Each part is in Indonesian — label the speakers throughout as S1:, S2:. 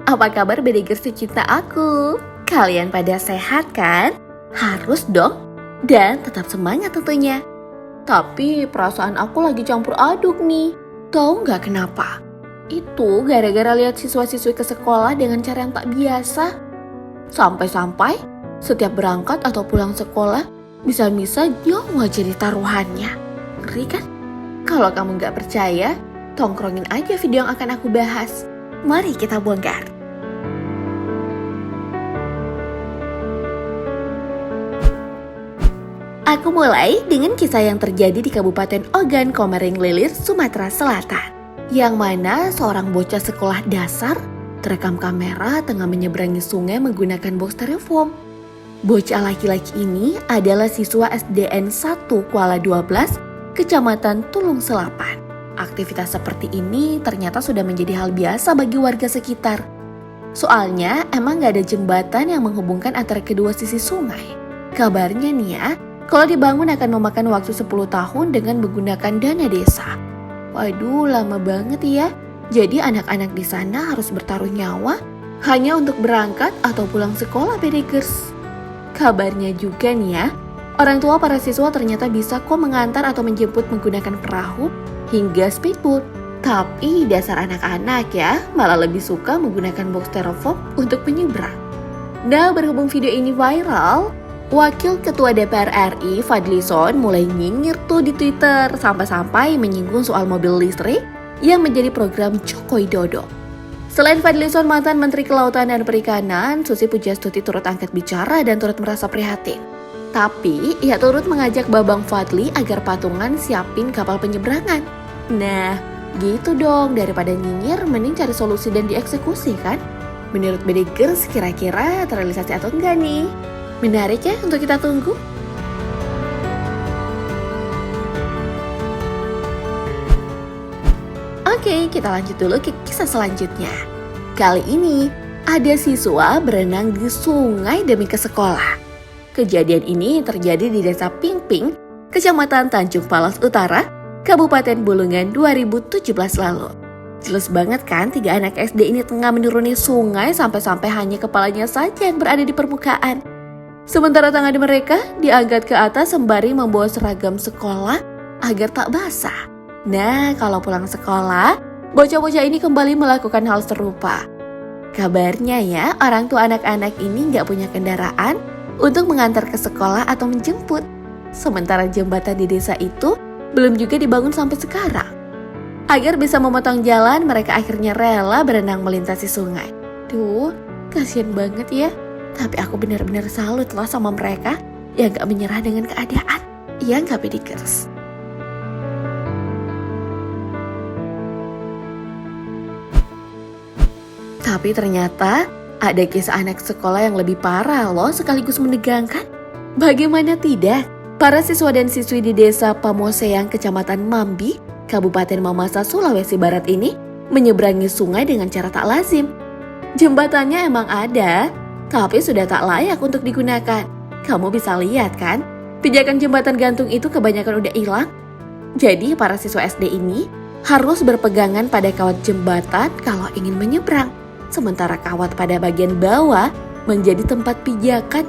S1: Apa kabar bedegers cinta aku? Kalian pada sehat kan? Harus dong. Dan tetap semangat tentunya. Tapi perasaan aku lagi campur aduk nih. Tahu nggak kenapa? Itu gara-gara lihat siswa-siswi ke sekolah dengan cara yang tak biasa. Sampai-sampai setiap berangkat atau pulang sekolah bisa-bisa nyawa jadi taruhannya. Ngeri kan? Kalau kamu nggak percaya, tongkrongin aja video yang akan aku bahas. Mari kita bongkar. Aku mulai dengan kisah yang terjadi di Kabupaten Ogan Komering Ilir, Sumatera Selatan. Yang mana seorang bocah sekolah dasar terekam kamera tengah menyeberangi sungai menggunakan box styrofoam. Bocah laki-laki ini adalah siswa SDN 1 Kuala 12, Kecamatan Tulung Selapan. Aktivitas seperti ini ternyata sudah menjadi hal biasa bagi warga sekitar. Soalnya emang gak ada jembatan yang menghubungkan antara kedua sisi sungai. Kabarnya nih ya, kalau dibangun akan memakan waktu 10 tahun dengan menggunakan dana desa. Waduh, lama banget ya. Jadi anak-anak di sana harus bertaruh nyawa hanya untuk berangkat atau pulang sekolah bedegers. Kabarnya juga nih ya, orang tua para siswa ternyata bisa kok mengantar atau menjemput menggunakan perahu hingga speedboat. Tapi dasar anak-anak ya, malah lebih suka menggunakan box styrofoam untuk menyeberang. Nah, berhubung video ini viral, Wakil Ketua DPR RI Fadlizon mulai nyinyir tuh di Twitter sampai-sampai menyinggung soal mobil listrik yang menjadi program Joko Widodo. Selain Fadlizon, mantan Menteri Kelautan dan Perikanan Susi Pujastuti turut angkat bicara dan turut merasa prihatin. Tapi ia turut mengajak Babang Fadli agar patungan siapin kapal penyeberangan. Nah, gitu dong, daripada nyinyir mending cari solusi dan dieksekusi kan? Menurut bedegers kira-kira terrealisasi atau enggak nih? Menarik ya untuk kita tunggu. Oke, kita lanjut dulu ke kisah selanjutnya. Kali ini ada siswa berenang di sungai demi ke sekolah. Kejadian ini terjadi di Desa Pingping, Kecamatan Tanjung Palas Utara, Kabupaten Bulungan 2017 lalu. Jelas banget kan 3 anak SD ini tengah menuruni sungai sampai-sampai hanya kepalanya saja yang berada di permukaan. Sementara tangan mereka diangkat ke atas sembari membawa seragam sekolah agar tak basah. Nah, kalau pulang sekolah, bocah-bocah ini kembali melakukan hal serupa. Kabarnya ya, orang tua anak-anak ini nggak punya kendaraan untuk mengantar ke sekolah atau menjemput. Sementara jembatan di desa itu belum juga dibangun sampai sekarang. Agar bisa memotong jalan, mereka akhirnya rela berenang melintasi sungai. Duh, kasian banget ya. Tapi aku benar-benar salut loh sama mereka yang gak menyerah dengan keadaan. Iya gak bedegers? Tapi ternyata ada kisah anak sekolah yang lebih parah loh sekaligus menegangkan. Bagaimana tidak? Para siswa dan siswi di desa Pamoseang, Kecamatan Mambi, Kabupaten Mamasa, Sulawesi Barat ini menyeberangi sungai dengan cara tak lazim. Jembatannya emang ada, tapi sudah tak layak untuk digunakan. Kamu bisa lihat kan, pijakan jembatan gantung itu kebanyakan udah hilang. Jadi para siswa SD ini harus berpegangan pada kawat jembatan kalau ingin menyeberang. Sementara kawat pada bagian bawah menjadi tempat pijakan.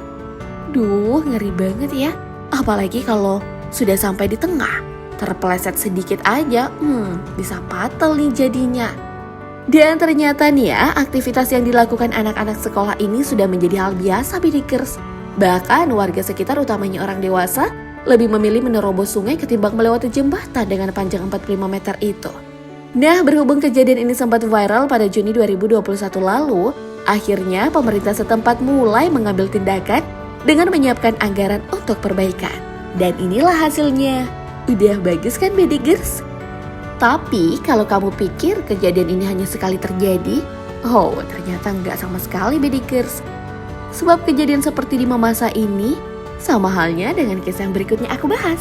S1: Duh, ngeri banget ya. Apalagi kalau sudah sampai di tengah. Terpeleset sedikit aja, bisa fatal nih jadinya. Dan ternyata nih ya, aktivitas yang dilakukan anak-anak sekolah ini sudah menjadi hal biasa bedegers. Bahkan warga sekitar utamanya orang dewasa lebih memilih menerobos sungai ketimbang melewati jembatan dengan panjang 45 meter itu. Nah, berhubung kejadian ini sempat viral pada Juni 2021 lalu, akhirnya pemerintah setempat mulai mengambil tindakan dengan menyiapkan anggaran untuk perbaikan. Dan inilah hasilnya. Udah bagus kan bedegers? Tapi kalau kamu pikir kejadian ini hanya sekali terjadi, oh ternyata nggak sama sekali bedegers. Sebab kejadian seperti di Mamasa ini sama halnya dengan kisah yang berikutnya aku bahas.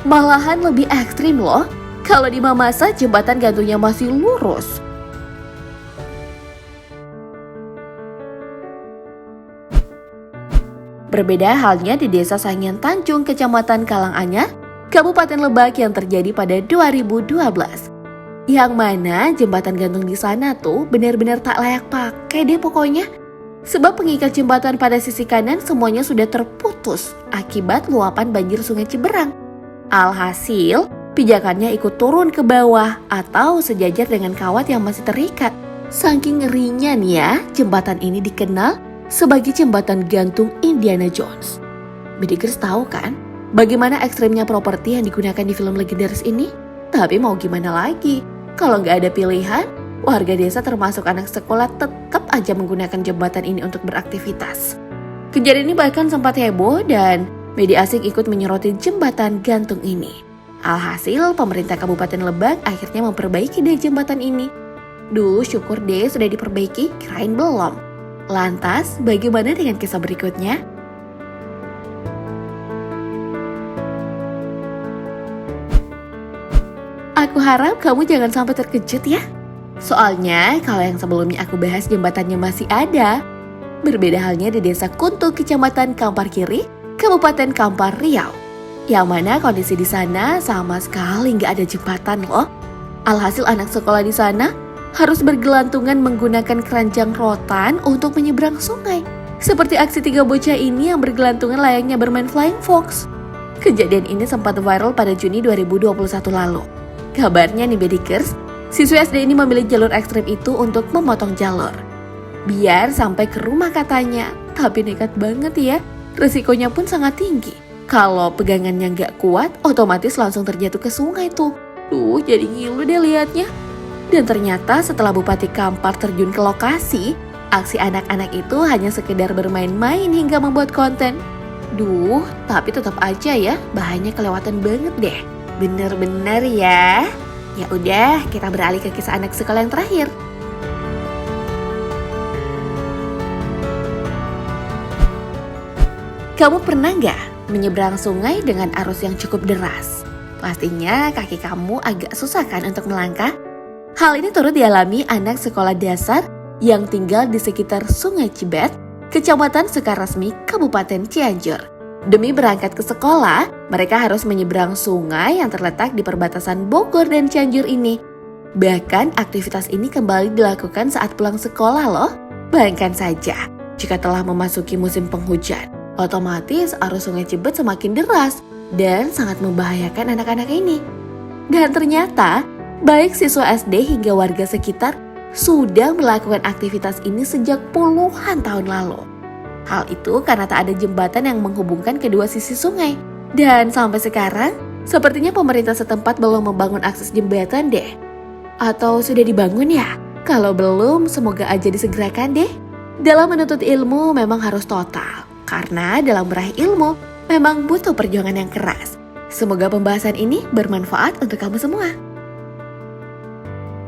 S1: Malahan lebih ekstrim loh. Kalau di Mamasa jembatan gantungnya masih lurus. Berbeda halnya di Desa Sangian Tanjung, Kecamatan Kalanganyar, Kabupaten Lebak yang terjadi pada 2012. Yang mana jembatan gantung di sana tuh benar-benar tak layak pakai deh pokoknya. Sebab pengikat jembatan pada sisi kanan semuanya sudah terputus akibat luapan banjir Sungai Ciberang. Alhasil, pijakannya ikut turun ke bawah atau sejajar dengan kawat yang masih terikat. Saking ngerinya nih ya, jembatan ini dikenal sebagai jembatan gantung Indiana Jones. Bedikers tahu kan bagaimana ekstrimnya properti yang digunakan di film legendaris ini? Tapi mau gimana lagi, kalau nggak ada pilihan, warga desa termasuk anak sekolah tetap aja menggunakan jembatan ini untuk beraktivitas. Kejadian ini bahkan sempat heboh dan media asing ikut menyoroti jembatan gantung ini. Alhasil, pemerintah Kabupaten Lebak akhirnya memperbaiki deh jembatan ini. Duh, syukur deh sudah diperbaiki, kirain belum. Lantas, bagaimana dengan kisah berikutnya? Aku harap kamu jangan sampai terkejut ya. Soalnya kalau yang sebelumnya aku bahas jembatannya masih ada. Berbeda halnya di Desa Kuntul, Kecamatan Kampar Kiri, Kabupaten Kampar, Riau. Yang mana kondisi di sana sama sekali nggak ada jembatan loh. Alhasil anak sekolah di sana harus bergelantungan menggunakan keranjang rotan untuk menyeberang sungai. Seperti aksi 3 bocah ini yang bergelantungan layaknya bermain flying fox. Kejadian ini sempat viral pada Juni 2021 lalu. Kabarnya nih Bedikers, siswa SD ini memilih jalur ekstrim itu untuk memotong jalur. Biar sampai ke rumah katanya, tapi nekat banget ya, resikonya pun sangat tinggi. Kalau pegangannya nggak kuat, otomatis langsung terjatuh ke sungai tuh. Jadi ngilu deh liatnya. Dan ternyata setelah Bupati Kampar terjun ke lokasi, aksi anak-anak itu hanya sekedar bermain-main hingga membuat konten. Tapi tetap aja ya, bahayanya kelewatan banget deh. Bener-bener ya. Ya udah, kita beralih ke kisah anak sekolah yang terakhir. Kamu pernah nggak menyeberang sungai dengan arus yang cukup deras? Pastinya kaki kamu agak susah kan untuk melangkah? Hal ini turut dialami anak sekolah dasar yang tinggal di sekitar Sungai Cibet, Kecamatan Sukaresmi, Kabupaten Cianjur. Demi berangkat ke sekolah, mereka harus menyeberang sungai yang terletak di perbatasan Bogor dan Cianjur ini. Bahkan aktivitas ini kembali dilakukan saat pulang sekolah loh. Bayangkan saja, jika telah memasuki musim penghujan, otomatis arus Sungai Cibet semakin deras dan sangat membahayakan anak-anak ini. Dan ternyata, baik siswa SD hingga warga sekitar sudah melakukan aktivitas ini sejak puluhan tahun lalu. Hal itu karena tak ada jembatan yang menghubungkan kedua sisi sungai. Dan sampai sekarang, sepertinya pemerintah setempat belum membangun akses jembatan deh. Atau sudah dibangun ya? Kalau belum, semoga aja disegerakan deh. Dalam menuntut ilmu memang harus total. Karena dalam meraih ilmu memang butuh perjuangan yang keras. Semoga pembahasan ini bermanfaat untuk kamu semua.